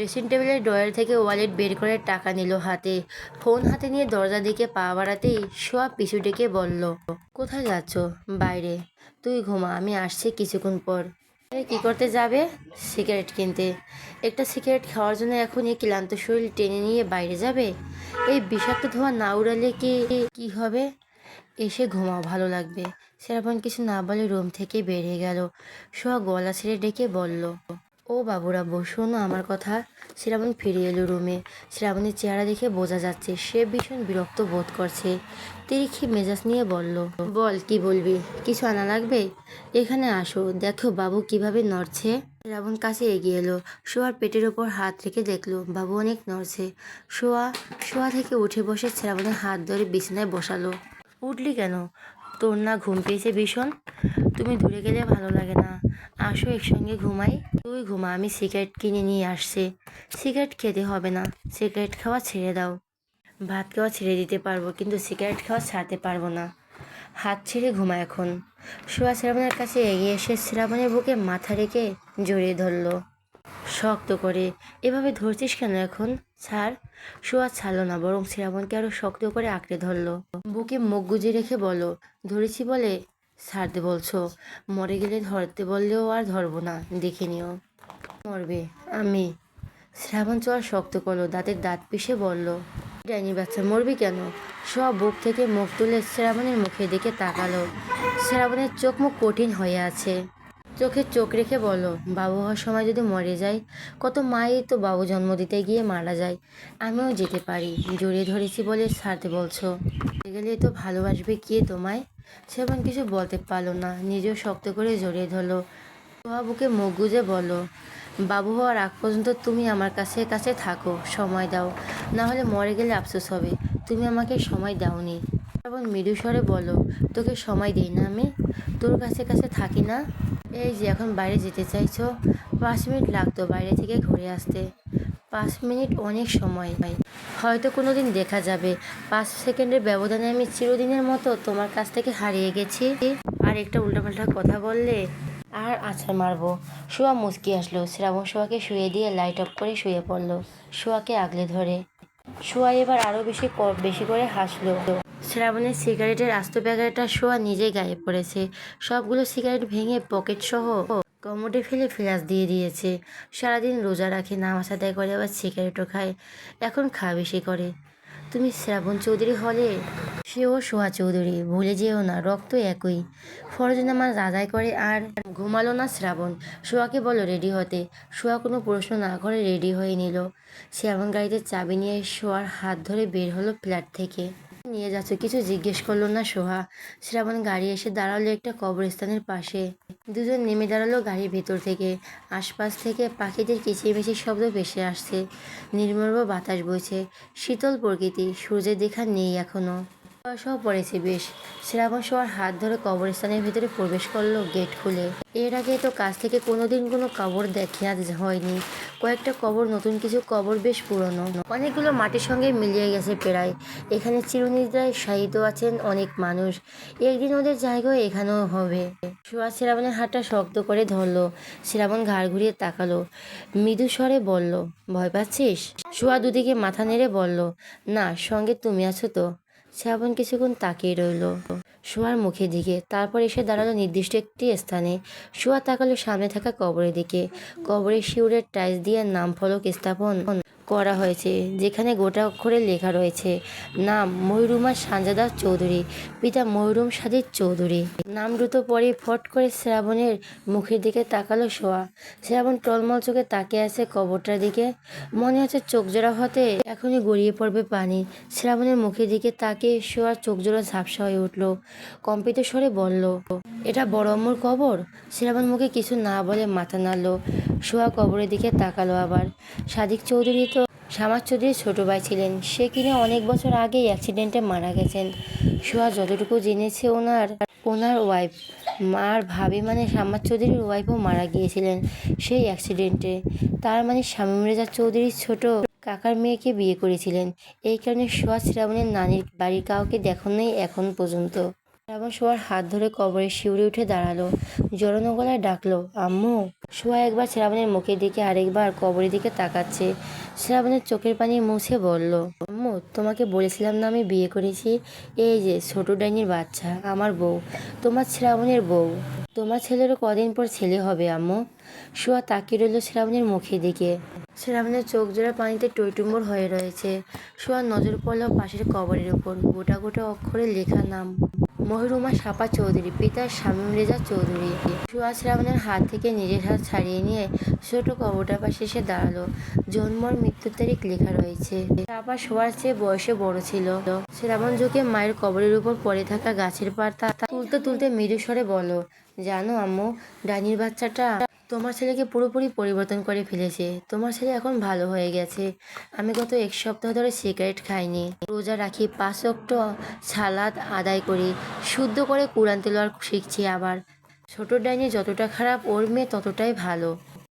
Dressing টেবিলের drawer থেকে wallet বের করে টাকা নিল হাতে। ফোন হাতে নিয়ে দরজার দিকে পা বাড়াতেই সোয়া পিছু ডেকে বলল, কোথায় যাচ্ছ? বাইরে। তুই ঘুমা, আমি আসছি কিছুক্ষণ পর। কি করতে যাবে? সিগারেট কিনতে। একটা সিগারেট খাওয়ার জন্য এখন এই ক্লান্ত শরীর টেনে নিয়ে বাইরে যাবে? এই বিষাক্ত ধোঁয়া না উড়ালে কি হবে? এসে ঘুমাও, ভালো লাগবে। শ্রাবণ কিছু না বলে রুম থেকে বেরিয়ে গেল। সোয়া গলা ছেড়ে ডেকে বলল, ও বাবুরাব্বু, শোনো আমার কথা। শ্রাবণ ফিরে এলো রুমে। শ্রাবণের চেহারা দেখে বোঝা যাচ্ছে সে ভীষণ বিরক্ত বোধ করছে। তিরিক্ষি মেজাজ নিয়ে বলল, বল কি বলবি? কিছু আনা লাগবে? এখানে আসো, দেখো বাবু কিভাবে নড়ছে। শ্রাবণ কাছে এগিয়ে এলো। শোয়ার পেটের ওপর হাত রেখে দেখলো বাবু অনেক নড়ছে। শোয়া শোয়া থেকে উঠে বসে শ্রাবণের হাত ধরে বিছানায় বসালো। উঠলি কেন? তোর না ঘুম পেয়েছে ভীষণ? তুমি দূরে গেলে ভালো লাগে না। আসো একসঙ্গে ঘুমাই। তুই ঘুমা, আমি সিগারেট কিনে নিয়ে আসছি। সিগারেট খেতে হবে না, সিগারেট খাওয়া ছেড়ে দাও। ভাত খাওয়া ছেড়ে দিতে পারবো, কিন্তু সিগারেট খাওয়া ছাড়তে পারবো না। হাত ছেড়ে ঘুমা এখন। সোয়া শ্রাবণের কাছে এগিয়ে এসে শ্রাবণের বুকে মাথা রেখে জড়িয়ে ধরলো শক্ত করে। এভাবে ধরছিস কেন এখন? ছাড়। সোয়া ছাড়লো না, বরং শ্রাবণকে আরো শক্ত করে আঁকড়ে ধরলো। বুকে মুখ গুজে রেখে বলো, ধরেছি বলে ছাড়তে বলছো? মরে গেলে ধরতে বললেও আর ধরবো না, দেখে নিও। মরবে? আমি? শ্রাবণ চোয়ার শক্ত করলো, দাঁতের দাঁত পিষে বলল, ডাইনি বাচ্চা, মরবি কেন? সব বুক থেকে মুখ তুলে শ্রাবণের মুখের দিকে তাকালো। শ্রাবণের চোখ মুখ কঠিন হয়ে আছে। চোখে চোখ রেখে বলো, বাবু হওয়ার সময় যদি মরে যায়, কত মাই তো বাবু জন্ম দিতে গিয়ে মারা যায়। আমিও যেতে পারি, জড়িয়ে ধরেছি বলে ছাড়তে বলছো? গেলে তো ভালোবাসবে কে তোমায়? শ্রাবণ কিছু বলতে পারলো না, নিজেও শক্ত করে জড়িয়ে ধরলো। সোহা বুকে মুখ গুজে বলো, বাবু হওয়ার আগ পর্যন্ত তুমি আমার কাছে কাছে থাকো, সময় দাও, না হলে মরে গেলে আফসোস হবে। তুমি আমাকে সময় দাওনি। শ্রাবণ মৃদু স্বরে বলো, তোকে সময় দিই না আমি? তোর কাছে কাছে থাকি না? এই যে এখন বাইরে যেতে চাইছো, 5 মিনিট লাগতো বাইরে থেকে ঘুরে আসতে। 5 মিনিট অনেক সময়। হয়তো কোনো দিন দেখা যাবে 5 সেকেন্ডের ব্যবধানে আমি চিরদিনের মতো তোমার কাছ থেকে হারিয়ে গেছি। আর একটা উল্টাপাল্টা কথা বললে আর আছাড় মারবো। শোয়া মুচকি আসলো। শ্রাবণ শোয়াকে শুয়ে দিয়ে লাইট অফ করে শুয়ে পড়লো, শোয়াকে আগলে ধরে। শোয়া এবার আরো বেশি করে হাসলো। শ্রাবণের সিগারেটের আস্ত প্যাকেটটা শোয়া নিজে গায়ে পড়েছে। সবগুলো সিগারেট ভেঙে পকেট সহ কমোডে ফেলে ফ্লাশ দিয়ে দিয়েছে। সারাদিন রোজা রাখে, নামাজ আদায় করে, আবার সিগারেটও খায়, এখন খাওয়া বেশি করে। তুমি শ্রাবণ চৌধুরী হলে সেও সোহা চৌধুরী, ভুলে যেও না, রক্ত একই। ফরজ নামাজ আদায় করে আর ঘুমালো না শ্রাবণ। সোহাকে বলো রেডি হতে। সোহা কোনো প্রশ্ন না করে রেডি হয়ে নিল। শ্রাবণ গাড়িতে চাবি নিয়ে সোহার হাত ধরে বের হলো ফ্ল্যাট থেকে। নিয়ে যাচ্ছ? কিছু জিজ্ঞেস করলো না সোহা। শ্রাবণ গাড়ি এসে দাঁড়ালো একটা কবরস্থানের পাশে। দুজন নেমে দাঁড়ালো গাড়ির ভেতর থেকে। আশপাশ থেকে পাখিদের কিচিরমিচির শব্দ ভেসে আসছে। নির্মল বাতাস বইছে, শীতল প্রকৃতি, সূর্যের দেখা নেই এখনো। কুয়াশাও পড়েছে বেশ। শ্রাবণ সোয়ার হাত ধরে কবরস্থানের ভিতরে প্রবেশ করলো গেট খুলে। এর আগে তো কাছ থেকে কোনোদিন কোনো কবর দেখা হয়নি। কয়েকটা কবর, নতুন কিছু কবর বেশ পুরনো, অনেকগুলো মাটির সঙ্গে মিলিয়ে গেছে প্রায়। এখানে চিরনিদ্রায় শায়িত আছেন অনেক মানুষ। একদিন ওদের জায়গাও এখানেও হবে। সোয়া শ্রাবণের হাতটা শক্ত করে ধরলো। শ্রাবণ ঘাড় ঘুরিয়ে তাকালো, মৃদু স্বরে বলল, ভয় পাচ্ছিস? সোয়া দুদিকে মাথা নেড়ে বলল, না, সঙ্গে তুমি আছো তো। শ্রাবণ কিছুক্ষণ তাকিয়ে রইল সোয়ার মুখের দিকে, তারপর এসে দাঁড়ালো নির্দিষ্ট একটি স্থানে। সোয়া তাকালো সামনে থাকা কবরের দিকে। কবরের শিউরের টাইলস দিয়ে নাম ফলক স্থাপন করা হয়েছে, যেখানে গোটা অক্ষরে লেখা রয়েছে নাম মহিরুমা সানজাদা চৌধুরী, পিতা মহিরুম সাদিদ চৌধুরী। নাম দ্রুত পরে ফট করে শ্রাবণের মুখের দিকে তাকালো সোয়া। শ্রাবণ টলমল চোখে তাকিয়ে আছে কবরটার দিকে। মনে হচ্ছে চোখ জোড়া হতে এখনই গড়িয়ে পড়বে পানি। শ্রাবণের মুখের দিকে তাকিয়ে সোয়ার চোখ জোড়া ঝাপসা হয়ে উঠল। কম্পিত স্বরে বলল, এটা বড় আম্মুর কবর? শ্রাবণ মুখে কিছু না বলে মাথা নাড়ল। সোয়া কবরের দিকে তাকালো আবার। সাদিক চৌধুরী তো শামাস চৌধুরীর ছোট ভাই ছিলেন, সে কিনা অনেক বছর আগেই অ্যাক্সিডেন্টে মারা গেছেন। সোয়া যতটুকু জেনেছে ওনার ওয়াইফ, মার ভাবি মানে শামাস চৌধুরীর ওয়াইফও মারা গিয়েছিলেন সেই অ্যাক্সিডেন্টে। তার মানে শামীম রেজা চৌধুরীর ছোট কাকার মেয়েকে বিয়ে করেছিলেন। এই কারণে সোয়া শ্রাবণের নানির বাড়ির কাউকে দেখেনি এখন পর্যন্ত। শ্রাবণ শোয়ার হাত ধরে কবরে শিউরে উঠে দাঁড়ালো, জড়ানো গলায় ডাকলো, আম্মু। শোয়া একবার শ্রাবণের মুখের দিকে আরেকবার কবরের দিকে তাকাচ্ছে। শ্রাবণের চোখের পানি মুছে বলল, আম্মু, তোমাকে বলেছিলাম না আমি বিয়ে করেছি? এই যে ছোট ডাইনির বাচ্চা, আমার বউ, তোমার শ্রাবণের বউ। তোমার ছেলেরও কদিন পর ছেলে হবে আম্মু। শোয়া তাকিয়ে রইল শ্রাবণের মুখের দিকে। শ্রাবণের চোখ জোড়া পানিতে টইটুম্বর হয়ে রয়েছে। শোয়ার নজর পড়ল পাশের কবরের উপর, গোটা গোটা অক্ষরে লেখা নাম, মহিরুমা সাপা চৌধুরী, পিতা শামীম রেজা চৌধুরী। শোয়া শ্রাবণের হাত থেকে নিজের হাত ছাড়িয়ে নিয়ে ছোট কবরটার পাশে এসে দাঁড়ালো। জন্ম আর মৃত্যুর তারিখ লেখা রয়েছে। সাপা শোয়ার চেয়ে বয়সে বড় ছিল। শ্রাবণ ঝুঁকে মায়ের কবরের উপর পড়ে থাকা গাছের পাতা তুলতে তুলতে মৃদু স্বরে বলল, জানো আম্মু, ডাইনির বাচ্চাটা তোমার ছেলেকে পুরোপুরি পরিবর্তন করে ফেলেছে। তোমার ছেলে এখন ভালো হয়ে গেছে। আমি গত 1 সপ্তাহ ধরে সিগারেট খাইনি, রোজা রাখি, 5 ওয়াক্ত সালাত আদায় করি, শুদ্ধ করে কুরআন তেলাওয়াত শিখছি। আবার ছোট ডাইনি যতটা খারাপ, ওর মেয়ে ততটাই ভালো।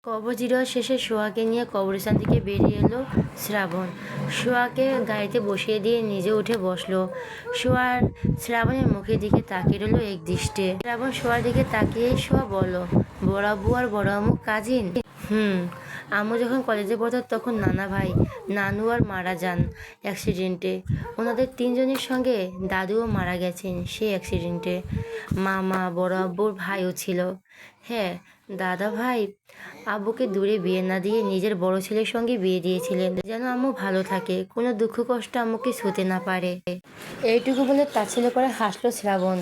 কবর জিরোয়া শেষে শোয়াকে নিয়ে কবরস্থান থেকে বেরিয়ে এলো শ্রাবণ। শোয়াকে গাড়িতে বসিয়ে দিয়ে নিজে উঠে বসলো। শোয়ার শ্রাবণের মুখের দিকে তাকিয়ে রইল এক দৃষ্টে। শ্রাবণ শোয়ার দিকে তাকিয়ে শোয়া বলল, বড় আব্বু আর বড় আম্মু কাজিন? আম্মু যখন কলেজে পড়তো তখন নানা ভাই, নানু আর মারা যান অ্যাক্সিডেন্টে। ওনাদের 3 জনের সঙ্গে দাদুও মারা গেছেন সেই অ্যাক্সিডেন্টে। মামা, বড় আব্বুর ভাইও ছিল। হ্যাঁ, দাদা ভাই আব্বুকে দূরে বিয়ে না দিয়ে নিজের বড় ছেলের সঙ্গে বিয়ে দিয়েছিলেন, যেন আম্মু ভালো থাকে, কোনো দুঃখ কষ্ট আম্মুকে ছুঁতে না পারে। এইটুকু বলে তাচ্ছিল্য করে হাসলো শ্রাবণ।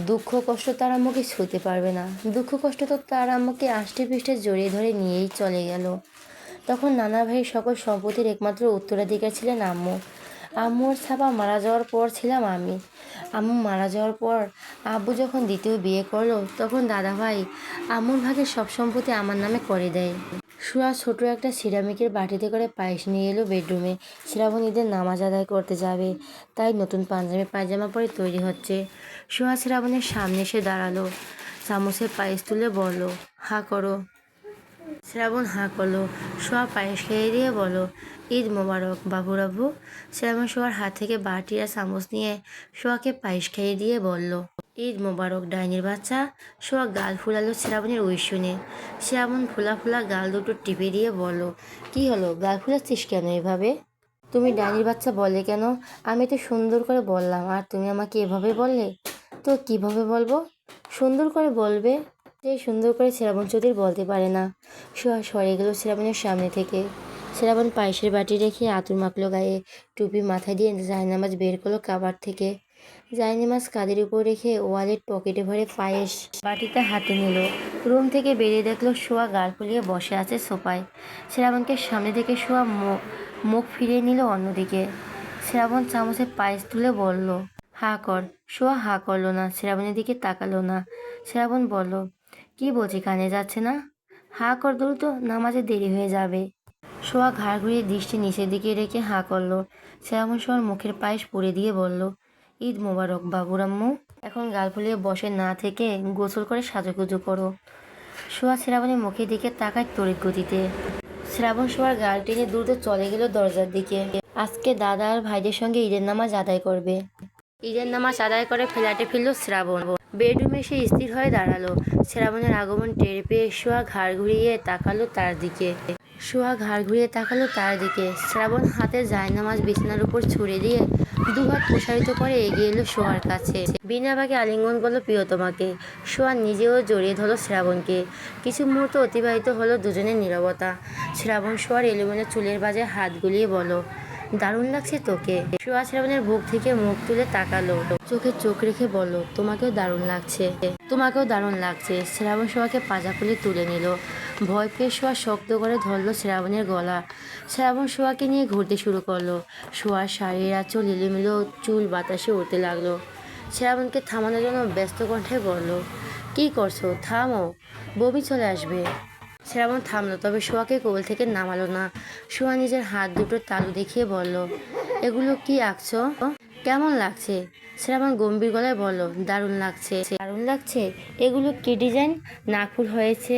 দুঃখ কষ্ট তার আম্মুকে ছুঁতে পারবে না, দুঃখ কষ্ট তো তার আম্মুকে আষ্টে পৃষ্ঠে জড়িয়ে ধরে নিয়েই চলে গেল। তখন নানা ভাইয়ের সকল সম্পত্তির একমাত্র উত্তরাধিকার ছিলেন আম্মু। আম্মুর ছাপা মারা যাওয়ার পর ছিলাম আমি। আম্মু মারা যাওয়ার পর আব্বু যখন দ্বিতীয় বিয়ে করলো, তখন দাদা ভাই আম্মুর ভাগের সব সম্পত্তি আমার নামে করে দেয়। শোয়া ছোট একটা সিরামিকের বাটিতে করে পায়েস নিয়ে এলো বেডরুমে। শ্রাবণ ঈদের নামাজ আদায় করতে যাবে, তাই নতুন পাঞ্জাবি পায়জামা পরে তৈরি হচ্ছে। শোয়া শ্রাবণের সামনে এসে দাঁড়ালো, চামচে পায়েস তুলে বলল, হা করো। শ্রাবণ হাঁ করলো। শোয়া পায়েস খেয়ে দিয়ে বলো, ঈদ মোবারক বাবুর আব্বু। শ্রাবণ শোয়ার হাত থেকে বাটি আর চামচ নিয়ে শোয়াকে পায়েস খাইয়ে দিয়ে বলল, ঈদ মোবারক ডাইনির বাচ্চা। শোয়া গাল ফুলালো শ্রাবণের ওই শুনে। শ্রাবণ ফোলা ফোলা গাল দুটো টিপে দিয়ে বলল, কি হলো, গাল ফুলাচ্ছিস কেন এভাবে? তুমি ডাইনির বাচ্চা বলে কেন? আমি তো সুন্দর করে বললাম আর তুমি আমাকে এভাবে বললে। তো কিভাবে বলবো? সুন্দর করে বলবে। সে সুন্দর করে শ্রাবণ চৌধুরী বলতে পারে না। শোয়া সরে গেল শ্রাবণের সামনে থেকে। শ্রাবণ পায়েসের বাটি রেখে আঁতুর মাখলো গায়ে, টুপি মাথায় দিয়ে জায়নামাজ বের করলো কাবার থেকে। জায়নামাজ কাঁধের উপর রেখে ওয়ালেট পকেটে ভরে পায়েস বাটিটা হাতে নিল। রুম থেকে বেরিয়ে দেখলো শোয়া গাল ফুলিয়ে বসে আছে সোফায়। শ্রাবণকে সামনে থেকে শোয়া মুখ ফিরিয়ে নিল অন্যদিকে। শ্রাবণ চামচে পায়েস তুলে বলল, হা কর। শোয়া হা করলো না, শ্রাবণের দিকে তাকালো না। শ্রাবণ বলল, কি বলছি, কানে যাচ্ছে না? হা কর দ্রুত, নামাজে দেরি হয়ে যাবে। শোয়া ঘাড় ঘুরিয়ে দৃষ্টি নিচের দিকে রেখে হা করলো। শ্রাবণ শোয়ার মুখের পায়েস পুড়ে দিয়ে বলল, ঈদ মোবারক বাবুর আম্মু। এখন গাল ফুলিয়ে বসে না থেকে গোসল করে সাজুগুজু করো। শোয়া শ্রাবণের মুখের দিকে তাকায় তড়িৎ গতিতে। শ্রাবণ শোয়ার গাল টেনে দ্রুত চলে গেল দরজার দিকে। আজকে দাদা আর ভাইদের সঙ্গে ঈদের নামাজ আদায় করবে। ঈদের নামাজ আদায় করে ফ্ল্যাটে ফিরল শ্রাবণ। বেডরুমে এসে স্থির হয়ে দাঁড়ালো। শ্রাবণের আগমন টের পেয়ে শোয়া ঘাড় ঘুরিয়ে তাকালো তার দিকে। শ্রাবণ হাতে জায়নামাজ বিছানার উপর ছুঁড়ে দিয়ে দুহাত প্রসারিত করে এগিয়ে এলো শোয়ার কাছে। বিনা বাগে আলিঙ্গন করলো প্রিয়তমাকে। শোয়া নিজেও জড়িয়ে ধরলো শ্রাবণকে। কিছু মুহূর্ত অতিবাহিত হলো দুজনের নীরবতা। শ্রাবণ শোয়ার এলোমেলো চুলের বাজে হাত গুলিয়ে বলো, দারুণ লাগছে তোকে। শোয়া শ্রাবণের বুক থেকে মুখ তুলে তাকালো, চোখে চোখ রেখে বলল, তোমাকেও দারুণ লাগছে। শ্রাবণ শোয়াকে পাজা খুলে তুলে নিল। ভয় পেয়ে শোয়া শক্ত করে ধরলো শ্রাবণের গলা। শ্রাবণ শোয়াকে নিয়ে ঘুরতে শুরু করলো। শোয়ার শাড়ির আঁচল এলোমেলো চুল বাতাসে উড়তে লাগলো। শ্রাবণকে থামানোর জন্য ব্যস্ত কণ্ঠে বলল, কি করছো, থামো, বমি চলে আসবে। শ্রাবণ থামলো, তবে শোয়াকে কোল থেকে নামালো না। শোয়া নিজের হাত দুটো তালু দেখিয়ে বলল, এগুলো কি আঁকছো, কেমন লাগছে? শ্রাবণ গম্ভীর গলায় বলল, দারুণ লাগছে। এগুলো কি ডিজাইন? নাকফুল হয়েছে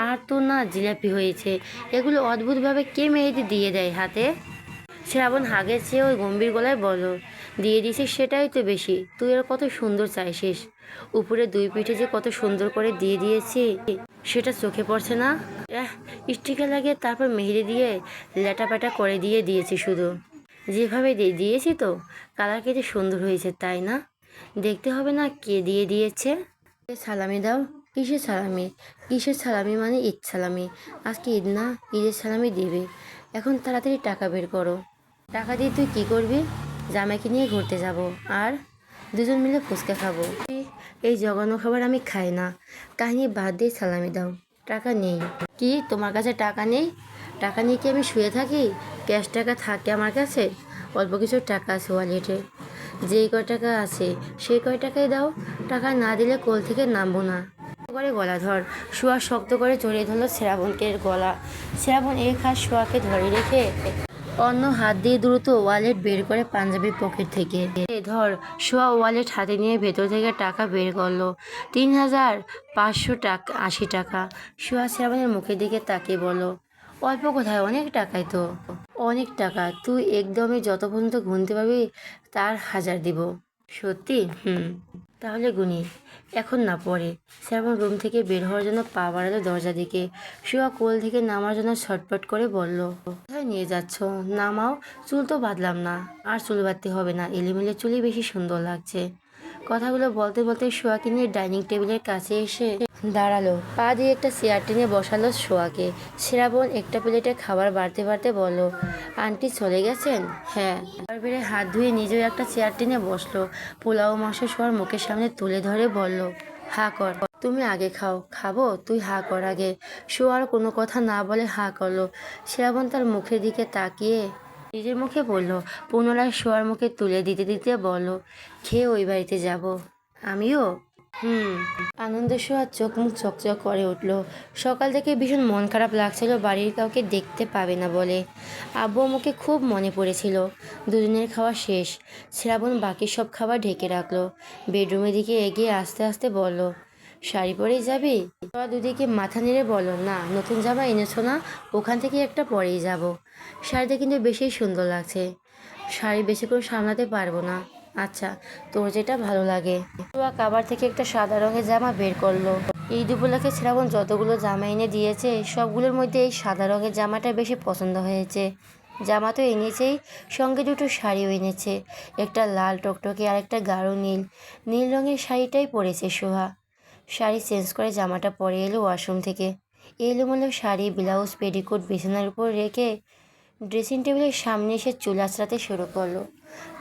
আর তো না জিলাপি হয়েছে। এগুলো অদ্ভুতভাবে কে মেহেদি দিয়ে দেয় হাতে? শ্রাবণ হাগের চেয়ে ওই গম্ভীর গলায় বলল, দিয়ে দিছিস সেটাই তো বেশি, তুই আর কত সুন্দর চাইছিস, উপরে দুই পিঠে যে কত সুন্দর করে দিয়ে দিয়েছি সেটা চোখে পড়ছে না? এহ, স্টিকার লাগিয়ে তারপর মেহেদি দিয়ে ল্যাটাপ্যাটা করে দিয়েছি শুধু। যেভাবে দিয়েছি তো, কালার কেটে সুন্দর হয়েছে তাই না? দেখতে হবে না কে দিয়ে দিয়েছে? সালামি দাও। কিসের সালামি? কিসের সালামি মানে ঈদ সালামি? আজকে ঈদ না, ঈদের সালামি দেবে। এখন তাড়াতাড়ি টাকা বের করো। টাকা দিয়ে তুই কি করবি? জামাইকে নিয়ে ঘুরতে যাব, আর দুজন মিলে ফুচকা খাবো। এই জঘন্য খাবার আমি খাই না। কাহিনী বাদ দিয়ে সালামি দাও। টাকা নেই। কি তোমার কাছে টাকা নেই? টাকা নিয়ে কি আমি শুয়ে থাকি? ক্যাশ টাকা থাকে আমার কাছে, অল্প কিছু টাকা আছে ওয়ালেটে। যেই কয় টাকা আছে সেই কয় টাকাই দাও। টাকা না দিলে কোল থেকে নামবো না। করে গলা ধর। শুয়া শক্ত করে জড়িয়ে ধরল শ্রাবণকে গলা। শ্রাবণ এক হাত শুয়াকে ধরে রেখে অন্য হাত দিয়ে দ্রুত ওয়ালেট বের করে পাঞ্জাবির পকেট থেকে ধর। শুয়া ওয়ালেট হাতে নিয়ে ভেতর থেকে টাকা বের করলো। ৩,৫৮০ টাকা। শুয়া শ্রাবণের মুখের দিকে তাকিয়ে বলল, অল্প কোথায়, অনেক টাকাই তো। অনেক টাকা? তুই একদমই যত পর্যন্ত গুনতে পারবি তার 1000 দিব। সত্যি? হুম। তাহলে গুনি। এখন না, পরে। শ্রাবণ রুম থেকে বের হওয়ার জন্য পা বাড়ালো দরজা দিকে। শুয়া কোল থেকে নামার জন্য ছটপট করে বলল, কোথায় নিয়ে যাচ্ছ? নামাও। চুল তো বাঁধলাম না। আর চুল বাঁধতে হবে না, এলোমেলো চুলই বেশি সুন্দর লাগছে। কথাগুলো বলতে বলতে শোয়াকে নিয়ে ডাইনিং টেবিলের কাছে এসে দাঁড়ালো। পা দিয়ে একটা চেয়ার টেনে বসালো শোয়াকে। শ্রাবণ একটা প্লেটে খাবার বাড়তে বাড়তে বলল, আন্টি চলে গেছেন? হ্যাঁ। খাবার বেড়ে হাত ধুয়ে নিজেও একটা চেয়ার টেনে বসলো। পোলাও মাংস শোয়ার মুখের সামনে তুলে ধরে বলল, হা কর। তুমি আগে খাও। খাবো? তুই হা কর আগে। শোয়ার কোনো কথা না বলে হা করলো। শ্রাবণ তার মুখের দিকে তাকিয়ে নিজের মুখে বলল, পুনরায় শোয়ার মুখে তুলে দিতে দিতে বলল, খেয়ে ওই বাড়িতে যাব। আমিও? হুম। আনন্দের শোয়ার চোখ মুখ চকচক করে উঠল। সকাল থেকে ভীষণ মন খারাপ লাগছিল বাড়ির কাউকে দেখতে পাবে না বলে। আব্বু আমাকে খুব মনে পড়েছিল। দুদিনের খাওয়া শেষ। শ্রাবণ বাকি সব খাবার ঢেকে রাখলো। বেডরুমের দিকে এগিয়ে আস্তে আস্তে বলল, শাড়ি পরেই যাবি? তোরা দুদিকে মাথা নেড়ে বলো, না, নতুন জামা এনেছো না, ওখান থেকে একটা পরেই যাব। শাড়িটা কিন্তু বেশি সুন্দর লাগছে। শাড়ি বেশিক্ষণ সামলাতে পারবো না। আচ্ছা, তোর যেটা ভালো লাগে। তোয়া কাবার থেকে একটা সাদা রঙের জামা বের করলো। ঈদ উপলক্ষে শ্রাবণ যতগুলো জামা এনে দিয়েছে সবগুলোর মধ্যে এই সাদা রঙের জামাটা বেশি পছন্দ হয়েছে। জামা তো এনেছেই, সঙ্গে দুটো শাড়িও এনেছে। একটা লাল টকটকে আর একটা গাঢ় নীল। নীল রঙের শাড়িটাই পরেছে সোহা। শাড়ি চেঞ্জ করে জামাটা পরে এলো ওয়াশরুম থেকে। এলোমেলো শাড়ি, ব্লাউজ, পেটিকোট বিছানার উপর রেখে ড্রেসিং টেবিলের সামনে এসে চুল আঁচড়াতে শুরু করলো।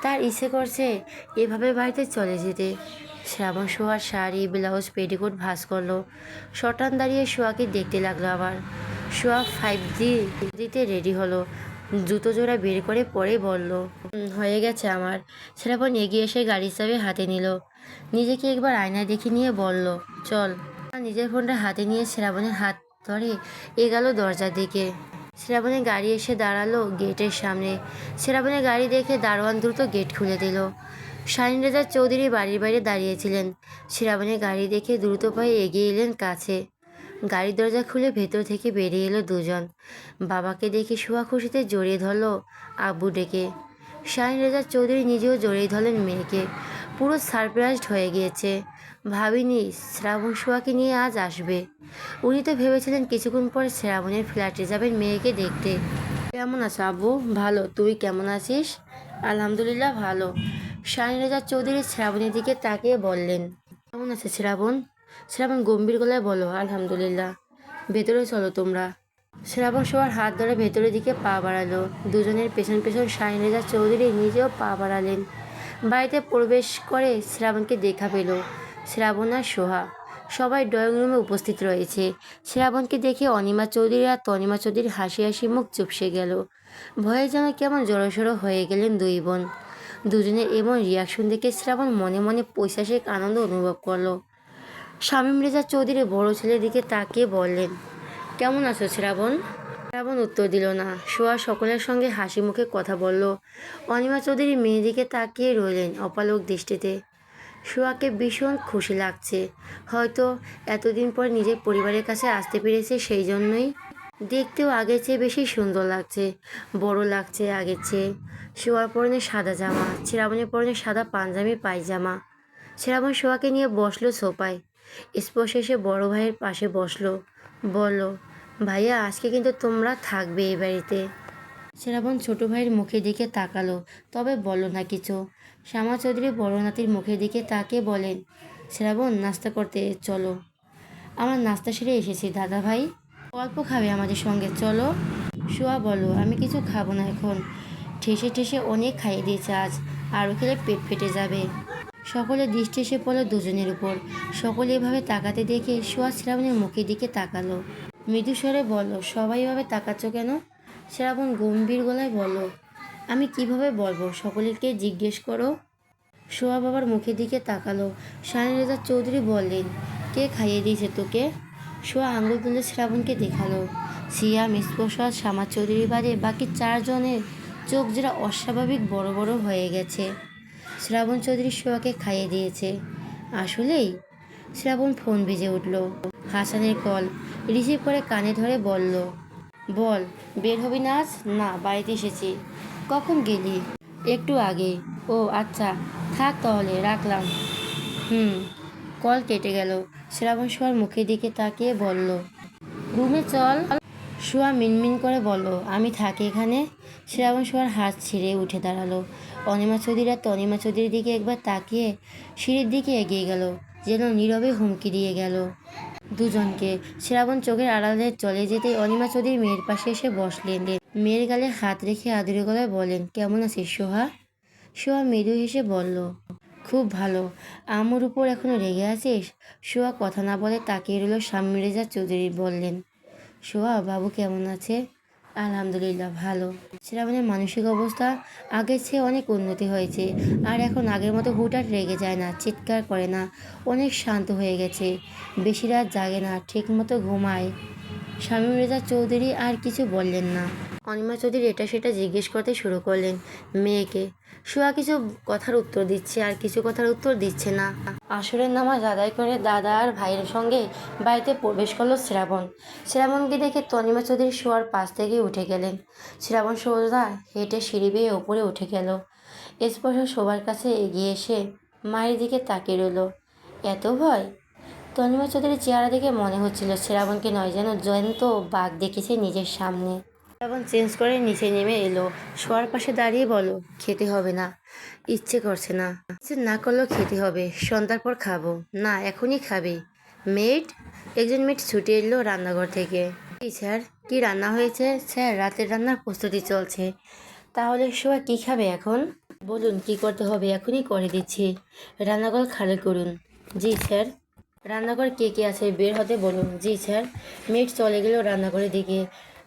তার ইচ্ছে করছে এভাবে বাড়িতে চলে যেতে। শ্রাবণ সোহার শাড়ি, ব্লাউজ, পেটিকোট ভাঁজ করলো। শটান দাঁড়িয়ে সোহাকে দেখতে লাগলো আবার। সোহা 5D দিতে রেডি হলো। জুতো জোড়া বের করে পরে বলল, হয়ে গেছে আমার। শ্রাবণ এগিয়ে এসে গাড়ির চাবি হাতে নিল। নিজেকে একবার আয়নায় দেখে নিয়ে বলল, চল। নিজের ফোনটা হাতে নিয়ে শ্রাবণের হাত ধরে এগালো দরজার দিকে। শ্রাবণের গাড়ি এসে দাঁড়ালো গেটের সামনে। শ্রাবণের গাড়ি দেখে দারোয়ান দ্রুত গেট খুলে দিল। শাহিন রেজা চৌধুরী বাড়ির বাইরে দাঁড়িয়েছিলেন। শ্রাবণের গাড়ি দেখে দ্রুত পায়ে এগিয়ে এলেন কাছে। গাড়ির দরজা খুলে ভেতর থেকে বেরিয়ে এলো দুজন। বাবাকে দেখে শোয়া খুশিতে জড়িয়ে ধরলো আব্বু ডেকে। শাহিন রেজা চৌধুরী নিজেও জড়িয়ে ধরলেন মেয়েকে। পুরো সারপ্রাইজড হয়ে গিয়েছে। ভাবিনি শ্রাবণ শোয়াকে নিয়ে আজ আসবে। উনি তো ভেবেছিলেন কিছুক্ষণ পর শ্রাবণের ফ্ল্যাটে যাবেন মেয়েকে দেখতে। কেমন আছো আব্বু? ভালো। তুই কেমন আছিস? আলহামদুলিল্লাহ ভালো। শাহিন রেজা চৌধুরী শ্রাবণের দিকে তাকিয়ে বললেন, কেমন আছে শ্রাবণ? শ্রাবণ গম্ভীর গলায় বলো, আলহামদুলিল্লাহ। ভেতরে চলো তোমরা। শ্রাবণ শোয়ার হাত ধরে ভেতরের দিকে পা বাড়ালো। দুজনের পেছন পেছন শাহিন রেজা চৌধুরী নিজেও পা বাড়ালেন। বাড়িতে প্রবেশ করে শ্রাবণকে দেখা পেল শ্রাবণ আর সোহা। সবাই ড্রয়িং রুমে উপস্থিত রয়েছে। শ্রাবণকে দেখে অনিমা চৌধুরী আর তনিমা চৌধুরীর হাসি হাসি মুখ চুপসে গেল। ভয়ে যেন কেমন জড়সড়ো হয়ে গেলেন দুই বোন। দুজনের এমন রিয়াকশন দেখে শ্রাবণ মনে মনে পৈশাচিক আনন্দ অনুভব করলো। শামীম রেজা চৌধুরী বড় ছেলের দিকে তাকিয়ে বললেন, কেমন আছো শ্রাবণ? শ্রাবণ উত্তর দিল না। সোয়া সকলের সঙ্গে হাসি মুখে কথা বলল। অনিমা চৌধুরী মেয়ের দিকে তাকিয়ে রইলেন অপালক দৃষ্টিতে। সোয়াকে ভীষণ খুশি লাগছে। হয়তো এতদিন পর নিজের পরিবারের কাছে আসতে পেরেছে, সেই জন্যই। দেখতেও আগের চেয়ে বেশি সুন্দর লাগছে, বড় লাগছে আগের চেয়ে। শোয়ার পরনে সাদা জামা, শ্রাবণের পরনে সাদা পাঞ্জাবি পায়জামা। শ্রাবণ শোয়াকে নিয়ে বসলো সোফায়। স্পর্শ এসে বড় ভাইয়ের পাশে বসলো। বলল, ভাইয়া আজকে কিন্তু তোমরা থাকবে এই বাড়িতে। শ্রাবণ ছোট ভাইয়ের মুখের দিকে তাকালো, তবে বলল না কিছু। শ্যামা চৌধুরী বড় নাতির মুখের দিকে তাকিয়ে বলেন, শ্রাবণ নাস্তা করতে চলো। আমরা নাস্তা সেরে এসেছি দাদা ভাই, অল্প খাবে আমাদের সঙ্গে, চলো। শোয়া বলো, আমি কিছু খাবো না এখন, ঠেসে ঠেসে অনেক খাইয়ে দিয়েছে আজ, আরও খেলে পেট ফেটে যাবে। সকলে দৃষ্টি এসে পড়লো দুজনের উপর। সকলে এভাবে তাকাতে দেখে শোয়া শ্রাবণের মুখের দিকে তাকালো। মৃদু স্বরে বলল, সবাই এভাবে তাকাচ্ছ কেন? শ্রাবণ গম্ভীর গলায় বলল, আমি কিভাবে বলবো, সকলকে জিজ্ঞেস করো। শোয়া বাবার মুখের দিকে তাকালো। শাহিন রেজা চৌধুরী বললেন, কে খাইয়ে দিয়েছে তোকে? শোয়া আঙুল তুলে শ্রাবণকে দেখালো। সিয়াম, স্পর্শ আর শ্যামা চৌধুরী বাদে বাকি চারজনের চোখ যেটা অস্বাভাবিক বড় বড় হয়ে গেছে। শ্রাবণ চৌধুরী শোয়াকে খাইয়ে দিয়েছে আসলেই? শ্রাবণ ফোন বেজে উঠল। হাসানের কল। রিসিভ করে কানে ধরে বলল, বল, বের হবি না আজ? না, বাড়িতে এসেছি। কখন গেলি? একটু আগে। ও আচ্ছা, থাক তাহলে, রাখলাম। হুম। কল কেটে গেল। শ্রাবণ শোয়ার মুখের দিকে তাকিয়ে বলল, রুমে চল। শোয়া মিনমিন করে বলল, আমি থাকি এখানে। শ্রাবণ শোয়ার হাত ছেড়ে উঠে দাঁড়ালো। অনিমা চৌধুরী আর তনিমা চৌধুরীর দিকে একবার তাকিয়ে সিঁড়ির দিকে এগিয়ে গেল, যেন নীরবে হুমকি দিয়ে গেল দুজনকে। শ্রাবণ চোখের আড়ালে চলে যেতেই অনিমা চৌধুরী মেয়ের পাশে এসে বসলেন। মেয়ের গালে হাত রেখে আদুরে গলায় বলেন, কেমন আছিস সোহা? সোহা মৃদু হেসে বলল, খুব ভালো। আম্মুর উপর এখনো রেগে আছিস? সোহা কথা না বলে তাকিয়ে রইল। শামীম রেজা চৌধুরী বললেন, সোহা, বাবু কেমন আছে? আলহামদুলিল্লাহ, ভালো। শ্রাবণের মানসিক অবস্থা আগের চেয়ে অনেক উন্নতি হয়েছে। আর এখন আগের মতো হুটহাট রেগে যায় না, চিৎকার করে না, অনেক শান্ত হয়ে গেছে। বেশি রাত জাগে না, ঠিকমতো ঘুমায়। শামীম রেজা চৌধুরী আর কিছু বললেন না। অনিমা চৌধুরী এটা সেটা জিজ্ঞেস করতে শুরু করলেন মেয়েকে। সোয়া কিছু কথার উত্তর দিচ্ছে আর কিছু কথার উত্তর দিচ্ছে না। আসরের নামাজ আদায় করে দাদা আর ভাইয়ের সঙ্গে বাড়িতে প্রবেশ করলো শ্রাবণ। শ্রাবণকে দেখে তনিমা চৌধুরী শোয়ার পাশ থেকে উঠে গেলেন। শ্রাবণ সোজা হেঁটে সিঁড়ি বেয়ে ওপরে উঠে গেল। স্পর্শ সবার কাছে এগিয়ে এসে মায়ের দিকে তাকিয়ে রইল। এত ভয়? তনিমা চৌধুরীর চেহারা দেখে মনে হচ্ছিল শ্রাবণকে নয়, যেন জ্যান্ত বাঘ দেখেছে নিজের সামনে। শ্রাবণ চেঞ্জ করে নিচে নেমে এলো। শোয়ার পাশে দাঁড়িয়ে বলো, খেতে হবে না। ইচ্ছে করছে না। ইচ্ছে না করলেও খেতে হবে, সন্ধ্যার পর খাবো। না, এখনই খাবে। মেড? একজন মেড ছুটে এলো রান্নাঘর থেকে। কি স্যার, কি রান্না হয়েছে? স্যার, রাতের রান্নার প্রস্তুতি চলছে। তাহলে সোয়া কি খাবে এখন? বলুন কি করতে হবে, এখনই করে দিচ্ছি। রান্নাঘর খালি করুন। জি স্যার। রান্নাঘর কে কে আছে বের হতে বলুন। জি স্যার। মেড চলে গেল রান্নাঘরের দিকে।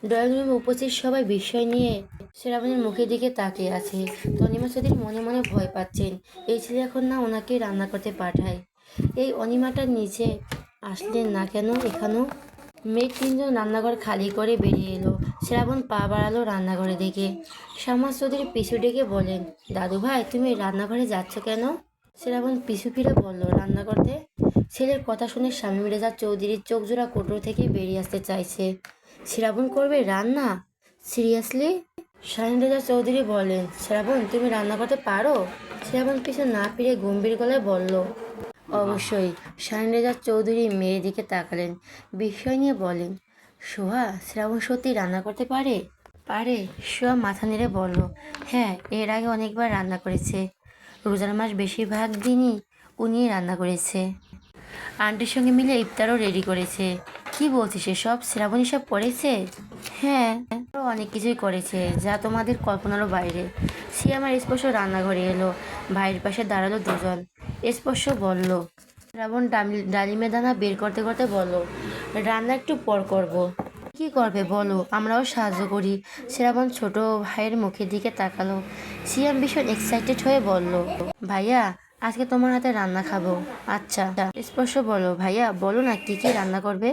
ড্রয়িং রুমে উপস্থিত সবাই বিস্ময় নিয়ে শ্রাবণের মুখের দিকে তাকিয়ে আছে। তনিমা চৌধুরী মনে মনে ভয় পাচ্ছেন, এই ছেলে এখন না ওনাকে রান্না করতে পাঠায়। এই অনিমাটার নিচে আসলেন না কেন এখানেও? মেয়ে তিনজন রান্নাঘর খালি করে বেরিয়ে এলো। শ্রাবণ পা বাড়ালো রান্নাঘরে দিকে। শ্যামা চৌধুরী পিছু ডেকে বলেন, দাদু ভাই, তুমি রান্নাঘরে যাচ্ছ কেন? শ্রাবণ পিছু ফিরে বলল, রান্না করতে। ছেলের কথা শুনে শামীম রেজা চৌধুরীর চোখজোড়া কোটর থেকে বেরিয়ে আসতে চাইছে। শ্রাবণ করবে রান্না? সিরিয়াসলি? শামীম রেজা চৌধুরী বলেন, শ্রাবণ, তুমি রান্না করতে পারো? শ্রাবণ পিছু না ফিরে গম্ভীর গলায় বলল, অবশ্যই। শামীম রেজা চৌধুরী মেয়ের দিকে তাকালেন, বিস্ময় নিয়ে বলেন, সোহা, শ্রাবণ সত্যি রান্না করতে পারে? পারে। সোহা মাথা নেড়ে বলল, হ্যাঁ, এর আগে অনেকবার রান্না করেছে। রোজার মাস বেশিরভাগ দিনই উনি রান্না করেছে। আন্টির সঙ্গে মিলে ইফতারও রেডি করেছে। কি বলছিস এসব? শ্রাবণী সব করেছে? হ্যাঁ, আরও অনেক কিছুই করেছে, যা তোমাদের কল্পনারও বাইরে। সিয়াম আর স্পর্শ রান্নাঘরে এলো। ভাইয়ের পাশে দাঁড়ালো দুজন। স্পর্শ বলল, শ্রাবণ ডালিমের দানা বের করতে করতে বলল, রান্না একটু পর করব। কি করবে বলো, আমরাও সাহায্য করি। শ্রাবণ ছোট ভাইয়ের মুখের দিকে তাকালো। সিয়াম ভীষণ এক্সাইটেড হয়ে বলল, ভাইয়া, আজকে তোমার হাতে রান্না খাবো। আচ্ছা। স্পর্শ বলো, ভাইয়া বলো না কি কি রান্না করবে,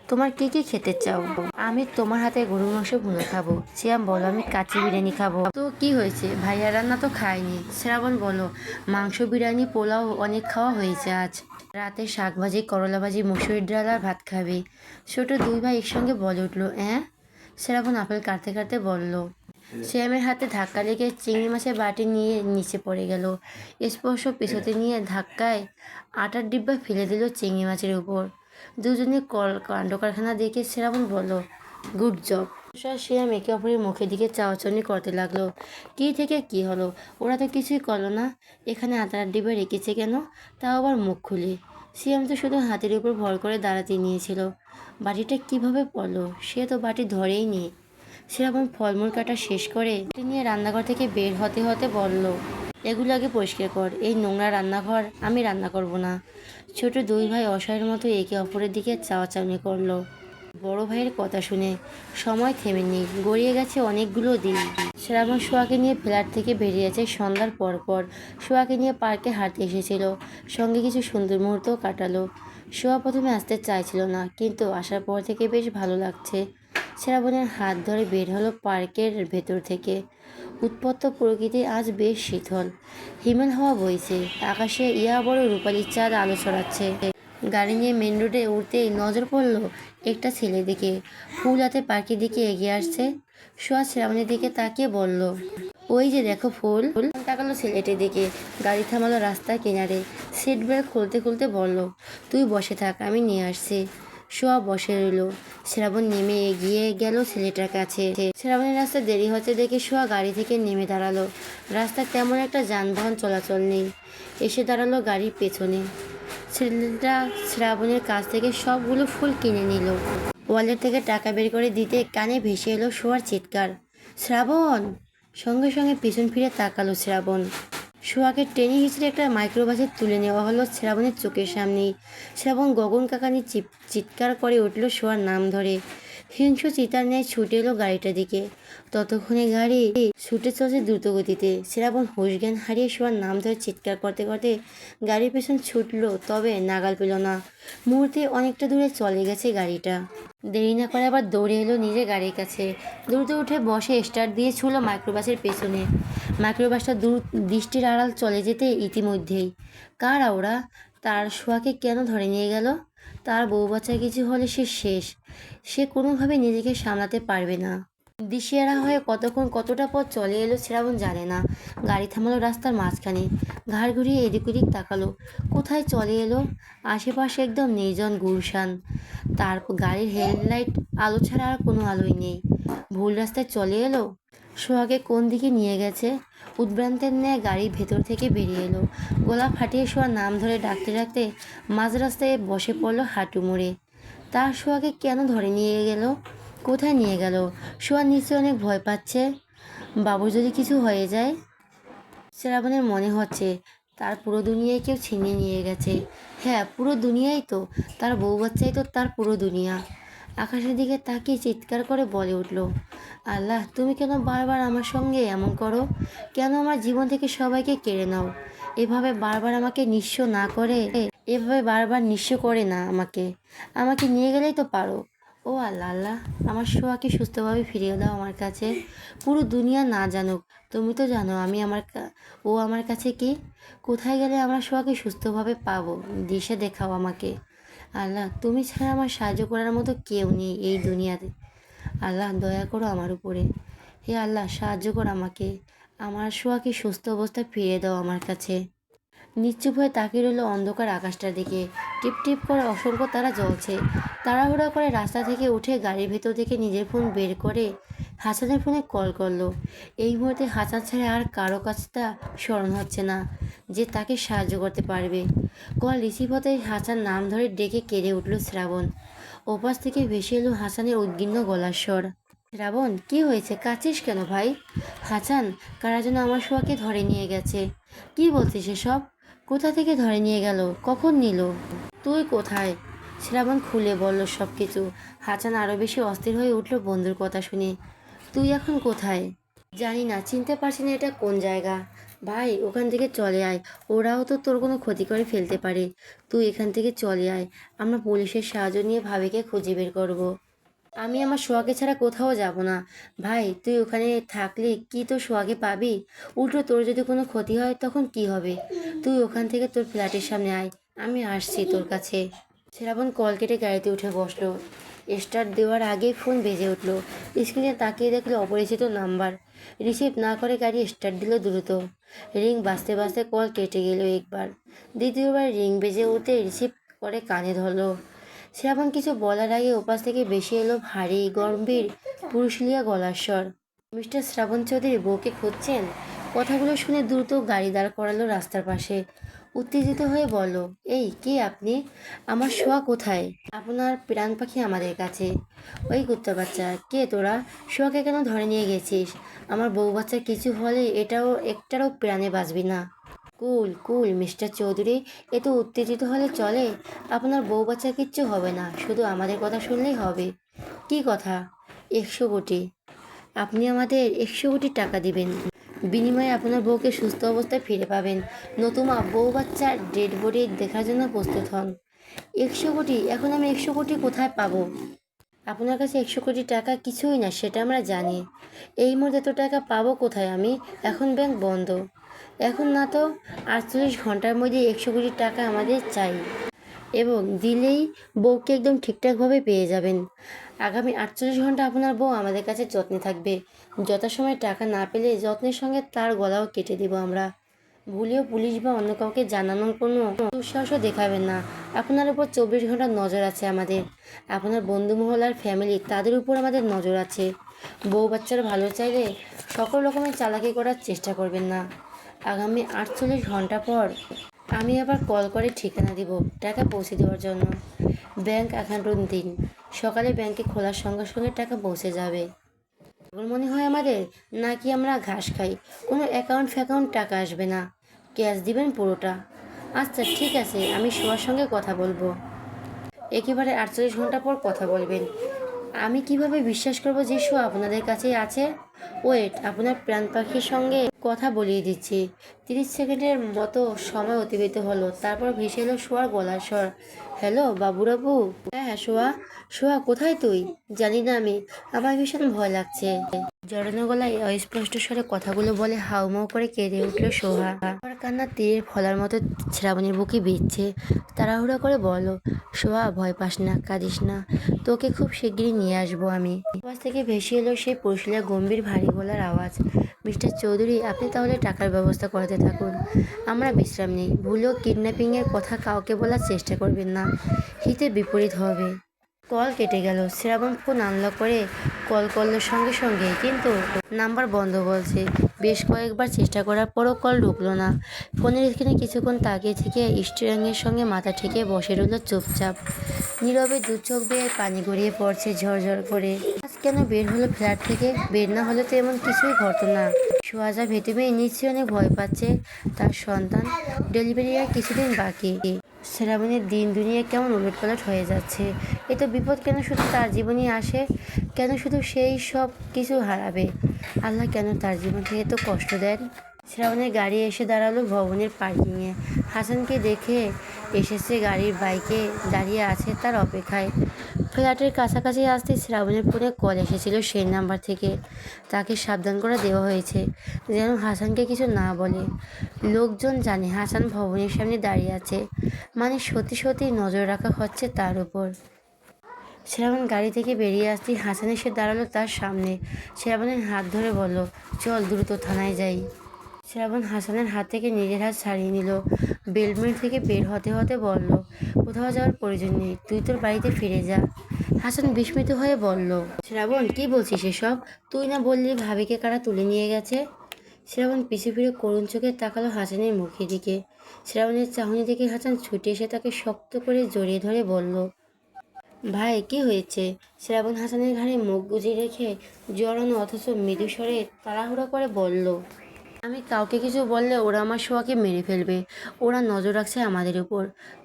তোমার কি কি খেতে চাও? আমি তোমার হাতে গরুর মাংস ভুনা খাবো। সিয়াম বলো, আমি কাচ্চি বিরিয়ানি খাবো। তো কি হয়েছে, ভাইয়া রান্না তো খায়নি। শ্রাবণ বলো, মাংস, বিরিয়ানি, পোলাও অনেক খাওয়া হয়েছে আজ। রাতে শাক ভাজি, করলা ভাজি, মুসুরির ডাল আর ভাত খাবে। ছোট দুই ভাই একসঙ্গে বলে উঠলো, হ্যাঁ? শ্রাবণ আপেল কাটতে কাটতে বলল। শ্যামের হাতে ধাক্কা লেগে চিংড়ি মাছের বাটি নিয়ে নিচে পড়ে গেল। স্পর্শ পিছতে নিয়ে ধাক্কায় আটার ডিব্বা ফেলে দিল চিংড়ি মাছের উপর। দুজনে কাণ্ড কারখানা দেখে শ্রাবণ বলল, গুড জব। শ্যাম একে অপরের মুখের দিকে চাওয়াচাওয়ি করতে লাগলো। কি থেকে কি হলো? ওরা তো কিছুই করলো না। এখানে আটার ডিব্বা রেখেছে কেন? তাও আবার মুখ খুলে। শ্যাম তো শুধু হাতের উপর ভর করে দাঁড়াতে নিয়েছিল। বাটিটা কিভাবে পড়লো? সে তো বাটি ধরেই নি। শ্রাবণ ফলমূল কাটা শেষ করে নিয়ে রান্নাঘর থেকে বের হতে হতে বলল, এগুলো আগে পরিষ্কার কর। এই নোংরা রান্নাঘর আমি রান্না করব না। ছোট দুই ভাই অসহায়ের মতো একে অপরের দিকে চাওয়াচাওয়ি করলো। বড় ভাইয়ের কথা শুনে সময় থেমেনি, গড়িয়ে গেছে অনেকগুলো দিন। শ্রাবণ সোয়াকে নিয়ে ফ্ল্যাট থেকে বেরিয়েছে সন্ধ্যার পর পর। সোয়াকে নিয়ে পার্কে হাঁটতে এসেছিল, সঙ্গে কিছু সুন্দর মুহূর্তও কাটালো। সোয়া প্রথমে আসতে চাইছিল না, কিন্তু আসার পর থেকে বেশ ভালো লাগছে। শ্রাবণের হাত ধরে বের হলো পার্কের ভেতর থেকে। উৎপত্ত প্রকৃতি আজ বেশ শীতল, হিমেল হাওয়া বইছে, আকাশে ইয়া বড় রূপালি চাঁদ আলো ছড়াচ্ছে। গাড়ি নিয়ে মেন রোডে উঠতেই নজর পড়ল একটা ছেলে দিকে, ফুল হাতে পাখির দিকে এগিয়ে আসছে। সোয়া শ্রাবণের দিকে তাকিয়ে বলল, ওই যে দেখো ফুল। তাকালো ছেলেটির দিকে, গাড়ি থামালো রাস্তার কিনারে। সিট বেল্ট খুলতে খুলতে বলল, তুই বসে থাক, আমি নিয়ে আসছি। সোয়া বসে রইল। শ্রাবণ নেমে এগিয়ে গেল ছেলেটার কাছে। শ্রাবণের রাস্তা দেরি হচ্ছে দেখে সোয়া গাড়ি থেকে নেমে দাঁড়ালো। রাস্তায় তেমন একটা যানবাহন চলাচল নেই। এসে দাঁড়ালো গাড়ির পেছনে। ছেলেটা শ্রাবণের কাছ থেকে সবগুলো ফুল কিনে নিল। ওয়ালেট থেকে টাকা বের করে দিতে কানে ভেসে এলো সোয়ার চিৎকার, শ্রাবণ! সঙ্গে সঙ্গে পিছন ফিরে তাকালো শ্রাবণ। সোয়াকে টেনে হিঁচড়ে একটা মাইক্রোবাসে তুলে নেওয়া হলো শ্রাবণের চোখের সামনেই। শ্রাবণ গগন কাকানি চিৎকার করে উঠল সোয়ার নাম ধরে। হিংস্র চিতার ন্যায় ছুটে এলো গাড়িটার দিকে। ততক্ষণে গাড়ি ছুটে চলছে দ্রুত গতিতে। শ্রাবণ হুঁশ জ্ঞান হারিয়ে সোয়ার নাম ধরে চিৎকার করতে করতে গাড়ির পেছন ছুটলো, তবে নাগাল পেল না। মুহূর্তে অনেকটা দূরে চলে গেছে গাড়িটা। দেরি না করে আবার দৌড়ে এলো নিজের গাড়ির কাছে। দ্রুত উঠে বসে স্টার্ট দিয়ে ছুড়ল মাইক্রোবাসের পেছনে। মাইক্রোবাসটা দৃষ্টির আড়াল চলে যেতে ইতিমধ্যেই। কারা ওরা? তার সোয়াকে কেন ধরে নিয়ে গেল? তার বউ বাচ্চা কিছু হলে সে শেষ। সে কোনোভাবে নিজেকে সামলাতে পারবে না। দিশেহারা হয়ে কতক্ষণ কতটা পথ চলে এলো শ্রাবণ জানে না। গাড়ি থামালো রাস্তার মাঝখানে। ঘাড় ঘুরিয়ে এদিক ওদিক তাকালো। কোথায় চলে এলো? আশেপাশে একদম নির্জন গুলশান। তার গাড়ির হেডলাইট আলো ছাড়া আর কোনো আলোই নেই। ভুল রাস্তায় চলে এলো? সোহাগে কোন দিকে নিয়ে গেছে? উদ্ভ্রান্তের ন্যায় গাড়ির ভেতর থেকে বেরিয়ে এলো। গলা ফাটিয়ে সোহার নাম ধরে ডাকতে ডাকতে মাঝ রাস্তায় বসে পড়লো হাঁটু মুড়ে। তার সোহাগে কেন ধরে নিয়ে গেল? কোথায় নিয়ে গেল? সোয়া নিশ্চয়ই অনেক ভয় পাচ্ছে। বাবুর যদি কিছু হয়ে যায়? শ্রাবণের মনে হচ্ছে তার পুরো দুনিয়ায় কেউ ছিনিয়ে নিয়ে গেছে। হ্যাঁ, পুরো দুনিয়াই তো। তার বউ বাচ্চাই তো তার পুরো দুনিয়া। আকাশের দিকে তাকিয়ে চিৎকার করে বলে উঠল, আল্লাহ, তুমি কেন বারবার আমার সঙ্গে এমন করো? কেন আমার জীবন থেকে সবাইকে কেড়ে নাও? এভাবে বারবার আমাকে নিঃস্ব না করে, এভাবে বারবার নিঃস্ব করে না আমাকে। আমাকে নিয়ে গেলেই তো পারো। ও আল্লাহ, আল্লাহ, আমার সোয়াকে সুস্থভাবে ফিরিয়ে দাও আমার কাছে। পুরো দুনিয়া না জানুক, তুমি তো জানো আমি ও আমার কাছে কি। কোথায় গেলে আমরা সোয়াকে সুস্থভাবে পাবো? দিশা দেখাও আমাকে। আল্লাহ, তুমি ছাড়া আমার সাহায্য করার মতো কেউ নেই এই দুনিয়াতে। আল্লাহ, দয়া করো আমার উপরে। হে আল্লাহ, সাহায্য করো আমাকে। আমার সোয়াকে সুস্থ অবস্থায় ফিরিয়ে দাও আমার কাছে। নিশ্চুপ হয়ে তাকিয়ে রইল অন্ধকার আকাশটার দিকে। টিপ টিপ করে অসংখ্য তারা জ্বলছে। তাড়াহুড়া করে রাস্তা থেকে উঠে গাড়ির ভেতর থেকে নিজের ফোন বের করে হাসানের ফোনে কল করলো। এই মুহূর্তে হাসান ছাড়া আর কারো কাছটা স্মরণ হচ্ছে না যে তাকে সাহায্য করতে পারবে। কল রিসিভ হতেই হাসান নাম ধরে ডেকে কেঁদে উঠল শ্রাবণ। ওপাশ থেকে ভেসে এলো হাসানের উদ্বিগ্ন গলার স্বর, শ্রাবণ, কি হয়েছে? কাঁদছিস কেন ভাই? হাসান, কারা যেন আমার সোয়াকে ধরে নিয়ে গেছে। কি বলছিস এসব? কোথা থেকে ধরে নিয়ে গেল? কখন নিল? তুই কোথায়? শ্রাবণ খুলে বলল সব কিছু। হাসান আরও বেশি অস্থির হয়ে উঠল বন্ধুর কথা শুনে। তুই এখন কোথায়? জানি না, চিনতে পারছি না এটা কোন জায়গা। ভাই, ওখান থেকে চলে আয়। ওরাও তো তোর কোনো ক্ষতি করে ফেলতে পারে। তুই এখান থেকে চলে আয়। আমরা পুলিশের সাহায্য নিয়ে ভাবিকে খুঁজে বের করব। আমি আমার সোহাগে ছাড়া কোথাও যাব না। ভাই, তুই ওখানে থাকলে কি তোর সোহাগে পাবি? উল্টো তোর যদি কোনো ক্ষতি হয় তখন কি হবে? তুই ওখান থেকে তোর ফ্ল্যাটের সামনে আয়, আমি আসছি তোর কাছে। শ্রাবণ কল কেটে গাড়িতে উঠে বসলো। স্টার্ট দেওয়ার আগেই ফোন বেজে উঠল। স্ক্রিনে তাকিয়ে দেখলো অপরিচিত নাম্বার। রিসিভ না করে গাড়ি স্টার্ট দিল দ্রুত। রিং বাজতে বাজতে কল কেটে গেল একবার। দ্বিতীয়বার রিং বেজে উঠতে রিসিভ করে কানে ধরলো। শ্রাবণ কিছু বলার আগে ওপাশ থেকে বেশি এলো ভারী গম্ভীর পুরুষলিয়া গলার স্বর। মিস্টার শ্রাবণ চৌধুরী বউকে খুঁজছেন? কথাগুলো শুনে দ্রুত গাড়ি দাঁড় করালো রাস্তার পাশে। উত্তেজিত হয়ে বলল, এই কে আপনি? আমার শোয়া কোথায়? আপনার প্রাণ পাখি আমাদের কাছে। ওই কুত্তা বাচ্চা, কে তোরা? শোয়াকে কেন ধরে নিয়ে গেছিস? আমার বউ বাচ্চার কিছু হলে এটাও একটারও প্রাণে বাঁচবি না। কুল কুল মিস্টার চৌধুরী, এত উত্তেজিত হলে চলে? আপনার বউ বাচ্চার কিচ্ছু হবে না, শুধু আমাদের কথা শুনলেই হবে। কি কথা? 100 কোটি। আপনি আমাদের 100 কোটি টাকা দিবেন, বিনিময়ে আপনার বউকে সুস্থ অবস্থায় ফিরে পাবেন, নতুবা বউ বাচ্চার ডেড বডি দেখার জন্য প্রস্তুত হন। 100 কোটি? এখন আমি 100 কোটি কোথায় পাবো? আপনার কাছে 100 কোটি টাকা কিছুই না, সেটা আমরা জানি। এই মুহূর্তে এত টাকা পাবো কোথায় আমি? এখন ব্যাংক বন্ধ। এখন না তো 48 ঘন্টার মধ্যে 100 কোটি টাকা আমাদের চাই, এবং দিলেই বউকে একদম ঠিকঠাকভাবে পেয়ে যাবেন। আগামী 48 ঘন্টা আপনার বউ আমাদের কাছে যত্নে থাকবে। যথাসময়ে টাকা না পেলে যত্নের সঙ্গে তার গলাও কেটে দিব আমরা। ভুলেও পুলিশ বা অন্য কাউকে জানানোর কোনো দুঃসাহসও দেখাবেন না। আপনার উপর 24 ঘন্টা নজর আছে আমাদের। আপনার বন্ধু মহল আর ফ্যামিলি, তাদের উপর আমাদের নজর আছে। বউ বাচ্চার ভালো চাইলে সকল রকমের চালাকি করার চেষ্টা করবেন না। আগামী 48 ঘন্টা পর আমি আবার কল করে ঠিকানা দিব টাকা পৌঁছে দেওয়ার জন্য। ব্যাংক অ্যাকাউন্ট দিন। সকালে ব্যাংকে খোলার সঙ্গে সঙ্গে টাকা পৌঁছে যাবে। এমন মনে হয় আমাদের, নাকি আমরা ঘাস খাই? কোনো অ্যাকাউন্ট ফ্যাকাউন্ট টাকা আসবে না, ক্যাশ দিবেন পুরোটা। আচ্ছা ঠিক আছে, আমি শোয়ার সঙ্গে কথা বলবো। একেবারে 48 ঘন্টা পর কথা বলবেন? আমি কিভাবে বিশ্বাস করব যে শো আপনাদের কাছেই আছে? ওয়েট, আপনার প্রাণ পাখির সঙ্গে কথা বলিয়ে দিচ্ছি। 30 সেকেন্ডের মতো সময় অতিবাহিত হলো, তারপর ভেসে এলো শোয়ার গলার স্বর। হ্যালো বাবুরাবু। হ্যাঁ হ্যাঁ, শোয়া। শোয়া কোথায় তুই? জানি না আমি, আমার ভীষণ ভয় লাগছে। জড়ানো গলায় অস্পষ্ট স্বরে কথাগুলো বলে হাউমাউ করে কেঁদে উঠল সোহা। আমার কান্না তীরের ফলার মতো শ্রাবণীর বুকে বিচ্ছে। তাড়াহুড়ো করে বলো, সোহা ভয় পাস না, কাঁদিস না, তোকে খুব শিগগিরই নিয়ে আসবো আমি। আওয়াজ থেকে ভেসে এলো সেই পুরুষিলা গম্ভীর ভারী গলার আওয়াজ। মিস্টার চৌধুরী, আপনি তাহলে টাকার ব্যবস্থা করতে থাকুন, আমরা বিশ্রাম নেই। ভুলেও কিডন্যাপিংয়ের কথা কাউকে বলার চেষ্টা করবেন না, হিতে বিপরীত হবে। কল কেটে গেল। শ্রাবণ ফোন আনলক করে কল করলো সঙ্গে সঙ্গে, কিন্তু নাম্বার বন্ধ বলছে। বেশ কয়েকবার চেষ্টা করার পরও কল ঢুকলো না। ফোনের স্ক্রিনে কিছুক্ষণ তাকিয়ে থেকে স্টিয়ারিংয়ের সঙ্গে মাথা ঠেকে বসে রইল চুপচাপ। নীরবে দু চোখ বেয়ে পানি গড়িয়ে পড়ছে ঝরঝর করে। আজ কেন বের হলো ফ্ল্যাট থেকে? বের না হলে তো এমন কিছুই ঘটতো না। সোহাজা ভেতরে নিশ্চয়ই অনেক ভয় পাচ্ছে। তার সন্তান ডেলিভারি আর কিছুদিন বাকি। শ্রাবণের দিন দুনিয়া কেমন উলটপালট হয়ে যাচ্ছে। এ তো বিপদ কেন শুধু তার জীবনই আসে? কেন শুধু সেই সব কিছু হারাবে? আল্লাহ কেন তার জীবন থেকে এত কষ্ট দেন? শ্রাবণের গাড়ি এসে দাঁড়ালো ভবনের পার্কিংয়ে। হাসানকে দেখে এসেছে, গাড়ির বাইকে দাঁড়িয়ে আছে তার অপেক্ষায়। ফ্ল্যাটের কাছাকাছি আসতে শ্রাবণের ফোনে কল এসেছিল সেই নাম্বার থেকে। তাকে সাবধান করে দেওয়া হয়েছে যেন হাসানকে কিছু না বলে। লোকজন জানে হাসান ভবনের সামনে দাঁড়িয়ে আছে, মানে সত্যি সত্যি নজর রাখা হচ্ছে তার উপর। শ্রাবণ গাড়ি থেকে বেরিয়ে আসতেই হাসান এসে দাঁড়ালো তার সামনে। শ্রাবণের হাত ধরে বলল, চল দ্রুত থানায় যাই। শ্রাবণ হাসানের হাত থেকে নিজের হাত ছাড়িয়ে নিল। বেলমেন্ট থেকে বের হতে হতে বলল, কোথাও যাওয়ার প্রয়োজন নেই, তুই তোর বাড়িতে ফিরে যা। হাসান বিস্মিত হয়ে বলল, শ্রাবণ কি বলছিস এসব? তুই না বললি ভাবিকে কারা তুলে নিয়ে গেছে? শ্রাবণ পিছু ফিরে করুণ চোখে তাকালো হাসানের মুখের দিকে। শ্রাবণের চাহনি দেখে হাসান ছুটে এসে তাকে শক্ত করে জড়িয়ে ধরে বলল, ভাই কি হয়েছে? শ্রাবণ হাসানের ঘাড়ে মুখ গুজে রেখে জড়ানো অথচ মৃদু স্বরে তাড়াহুড়ো করে বলল, আমি কাউকে কিছু বললে ওরা আমার সোয়াকে মেরে ফেলবে। ওরা নজর রাখছে আমাদের উপর।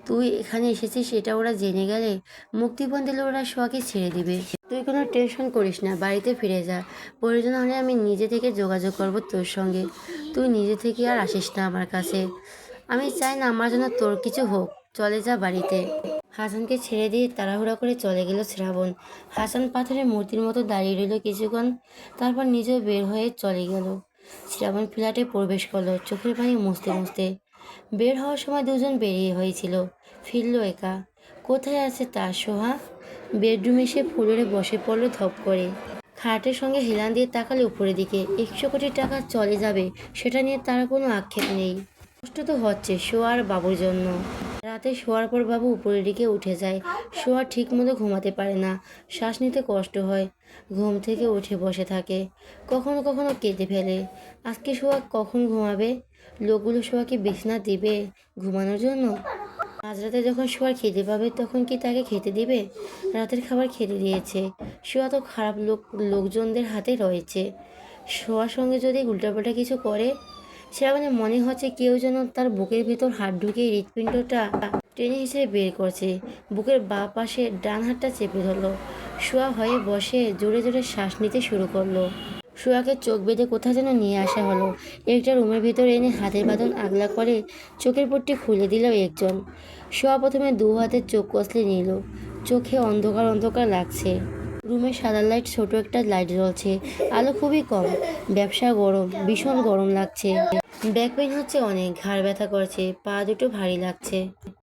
তুই এখানে এসেছিস এটা ওরা জেনে গেলে মুক্তিপণ দিলে ওরা সোয়াকে ছেড়ে দিবে। তুই কোনো টেনশন করিস না, বাড়িতে ফিরে যা। প্রয়োজন হলে আমি নিজে থেকে যোগাযোগ করব তোর সঙ্গে। তুই নিজে থেকে আর আসিস না আমার কাছে। আমি চাই না আমার জন্য তোর কিছু হোক। চলে যা বাড়িতে। হাসানকে ছেড়ে দিয়ে তাড়াহুড়া করে চলে গেল শ্রাবণ। হাসান পাথরের মূর্তির মতো দাঁড়িয়ে রইল কিছুক্ষণ, তারপর নিজেও বের হয়ে চলে গেল। শ্রাবণ ফ্ল্যাটে প্রবেশ করলো চোখের পানি মুছতে মুছতে। বের হওয়ার সময় দুজন বেরিয়ে হয়েছিল, ফিরল একা। কোথায় আছে তার সোহা? বেডরুমে এসে ফ্লোরে বসে পড়ল ধপ করে। খাটের সঙ্গে হেলান দিয়ে তাকালে উপরের দিকে। 100 কোটি টাকা চলে যাবে সেটা নিয়ে তার কোনো আক্ষেপ নেই। কষ্ট তো হচ্ছে সোয়া আর বাবুর জন্য। রাতে শোয়ার পর বাবু উপরের দিকে উঠে যায়। সোয়া ঠিক মতো ঘুমাতে পারে না, শ্বাস নিতে কষ্ট হয়। ঘুম থেকে উঠে বসে থাকে, কখনো কখনো কেঁদে ফেলে। আজকে সোয়া কখন ঘুমাবে? লোকগুলো সোয়াকে বিছানা দিবে ঘুমানোর জন্য? মাঝরাতে যখন সোয়ার খেতে পাবে তখন কি তাকে খেতে দিবে? রাতের খাবার খেতে দিয়েছে, সোয়া তো খারাপ লোকজনদের হাতে রয়েছে। সোয়ার সঙ্গে যদি উল্টাপাল্টা কিছু করে, শ্রাবণের মনে হচ্ছে কেউ যেন তার বুকের ভেতর হাত ঢুকিয়ে হৃৎপিণ্ডটা টেনে হিসেবে বের করছে। বুকের বাঁ পাশে ডান হাতটা চেপে ধরলো। শোয়া হয়ে বসে জোরে জোরে শ্বাস নিতে শুরু করলো। শোয়াকে চোখ বেঁধে কোথায় যেন নিয়ে আসা হলো। একটা রুমের ভিতর এনে হাতের বাঁধন আগলা করে চোখের পট্টি খুলে দিল একজন। শোয়া প্রথমে দু হাতে চোখ কষলে নিল। চোখে অন্ধকার অন্ধকার লাগছে। রুমের সাদা লাইট, ছোট একটা লাইট জ্বলছে, আলো খুবই কম। ব্যবসা গরম, ভীষণ গরম লাগছে। ব্যাক পেইন হচ্ছে অনেক, ঘাড় ব্যথা করছে, পা দুটো ভারী লাগছে।